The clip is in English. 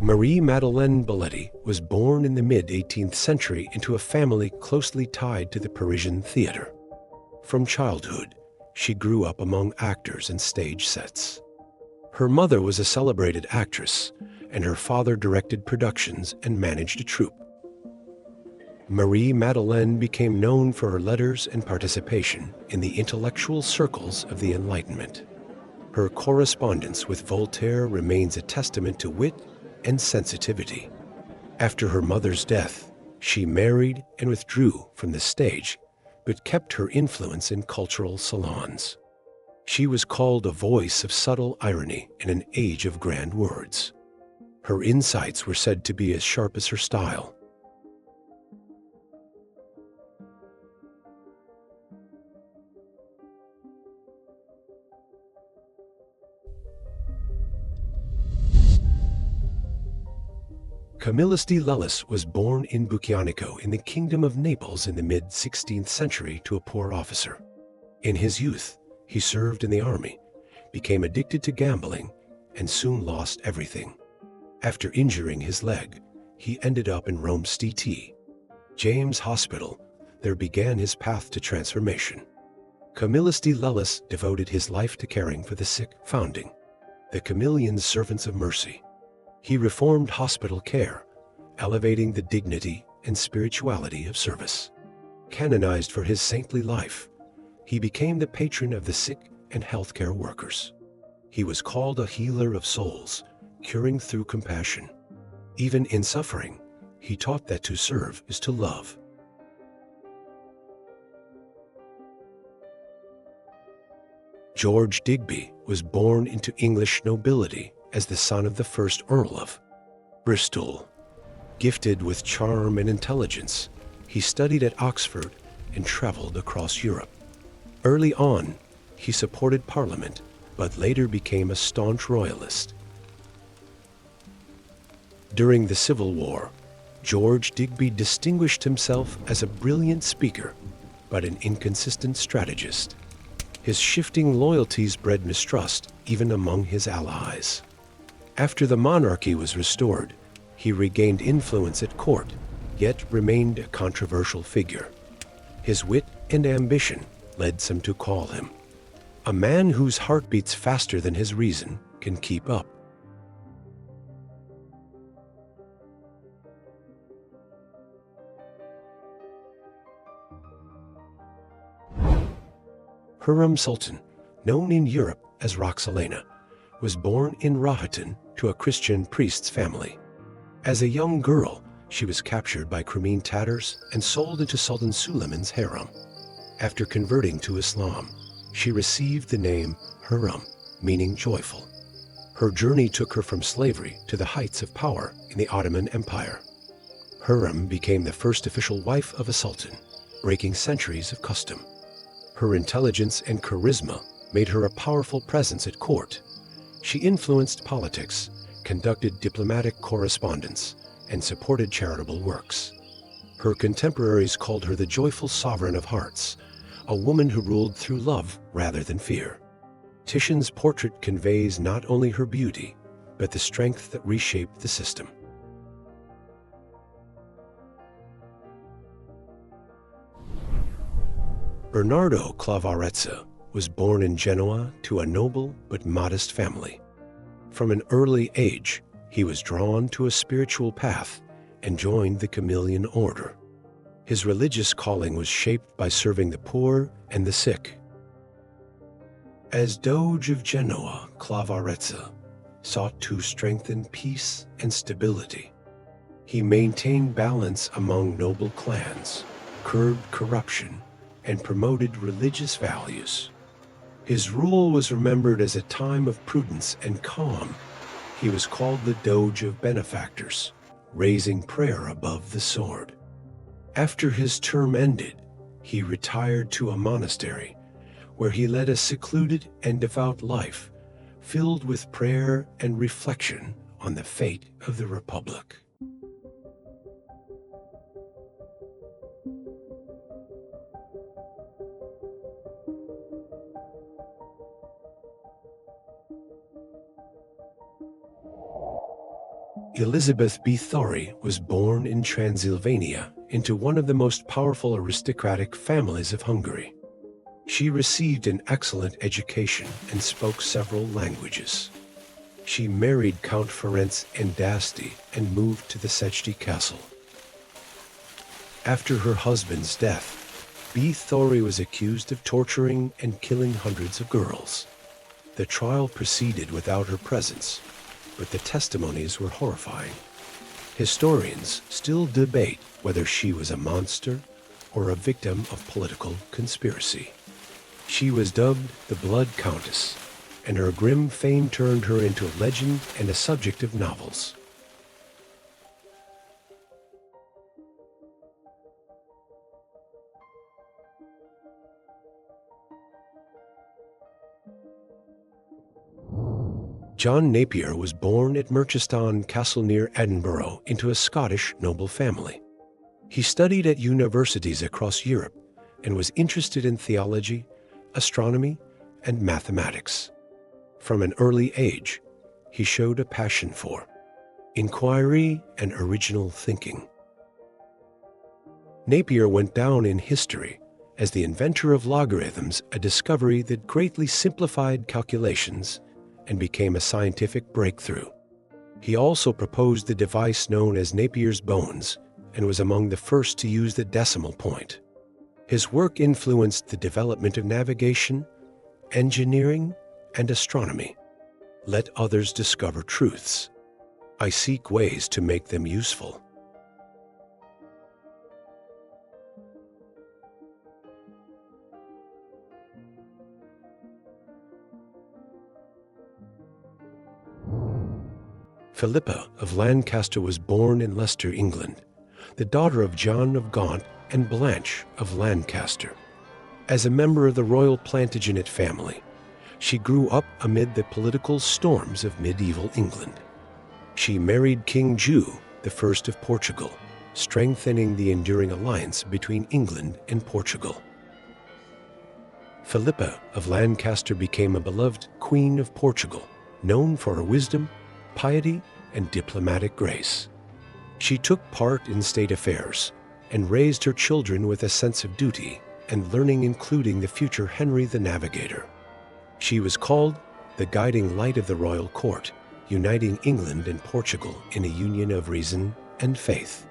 Marie-Madeleine Belletti was born in the mid-18th century into a family closely tied to the Parisian theater. From childhood, she grew up among actors and stage sets. Her mother was a celebrated actress, and her father directed productions and managed a troupe. Marie-Madeleine became known for her letters and participation in the intellectual circles of the Enlightenment. Her correspondence with Voltaire remains a testament to wit and sensitivity. After her mother's death, she married and withdrew from the stage, but kept her influence in cultural salons. She was called a voice of subtle irony in an age of grand words. Her insights were said to be as sharp as her style. Camillus de Lellis was born in Buccianico in the Kingdom of Naples in the mid-16th century to a poor officer. In his youth, he served in the army, became addicted to gambling, and soon lost everything. After injuring his leg, he ended up in Rome's St. James Hospital. There began his path to transformation. Camillus de Lellis devoted his life to caring for the sick, founding the Camillian Servants of Mercy. He reformed hospital care, elevating the dignity and spirituality of service. Canonized for his saintly life, he became the patron of the sick and healthcare workers. He was called a healer of souls, curing through compassion. Even in suffering, he taught that to serve is to love. George Digby was born into English nobility as the son of the first Earl of Bristol. Gifted with charm and intelligence, he studied at Oxford and traveled across Europe. Early on, he supported Parliament, but later became a staunch royalist. During the Civil War, George Digby distinguished himself as a brilliant speaker, but an inconsistent strategist. His shifting loyalties bred mistrust even among his allies. After the monarchy was restored, he regained influence at court, yet remained a controversial figure. His wit and ambition led some to call him a man whose heart beats faster than his reason can keep up. Hurrem Sultan, known in Europe as Roxalana, was born in Rohatyn to a Christian priest's family. As a young girl, she was captured by Crimean Tatars and sold into Sultan Suleiman's harem. After converting to Islam, she received the name Hurrem, meaning joyful. Her journey took her from slavery to the heights of power in the Ottoman Empire. Hurrem became the first official wife of a sultan, breaking centuries of custom. Her intelligence and charisma made her a powerful presence at court. She influenced politics, conducted diplomatic correspondence, and supported charitable works. Her contemporaries called her the joyful sovereign of hearts, a woman who ruled through love rather than fear. Titian's portrait conveys not only her beauty, but the strength that reshaped the system. Bernardo Clavarezza was born in Genoa to a noble but modest family. From an early age, he was drawn to a spiritual path and joined the Camillian order. His religious calling was shaped by serving the poor and the sick. As Doge of Genoa, Clavarezza sought to strengthen peace and stability. He maintained balance among noble clans, curbed corruption, and promoted religious values. His rule was remembered as a time of prudence and calm. He was called the Doge of Benefactors, raising prayer above the sword. After his term ended, he retired to a monastery, where he led a secluded and devout life, filled with prayer and reflection on the fate of the Republic. Elizabeth Báthory was born in Transylvania into one of the most powerful aristocratic families of Hungary. She received an excellent education and spoke several languages. She married Count Ferenc Andasti and moved to the Szechty Castle. After her husband's death, Báthory was accused of torturing and killing hundreds of girls. The trial proceeded without her presence, but the testimonies were horrifying. Historians still debate whether she was a monster or a victim of political conspiracy. She was dubbed the Blood Countess, and her grim fame turned her into a legend and a subject of novels. John Napier was born at Merchiston Castle near Edinburgh into a Scottish noble family. He studied at universities across Europe and was interested in theology, astronomy, and mathematics. From an early age, he showed a passion for inquiry and original thinking. Napier went down in history as the inventor of logarithms, a discovery that greatly simplified calculations and became a scientific breakthrough. He also proposed the device known as Napier's bones and was among the first to use the decimal point. His work influenced the development of navigation, engineering, and astronomy. Let others discover truths. I seek ways to make them useful. Philippa of Lancaster was born in Leicester, England, the daughter of John of Gaunt and Blanche of Lancaster. As a member of the royal Plantagenet family, she grew up amid the political storms of medieval England. She married King Ju, the first of Portugal, strengthening the enduring alliance between England and Portugal. Philippa of Lancaster became a beloved Queen of Portugal, known for her wisdom, piety, and diplomatic grace. She took part in state affairs and raised her children with a sense of duty and learning, including the future Henry the Navigator. She was called the guiding light of the royal court, uniting England and Portugal in a union of reason and faith.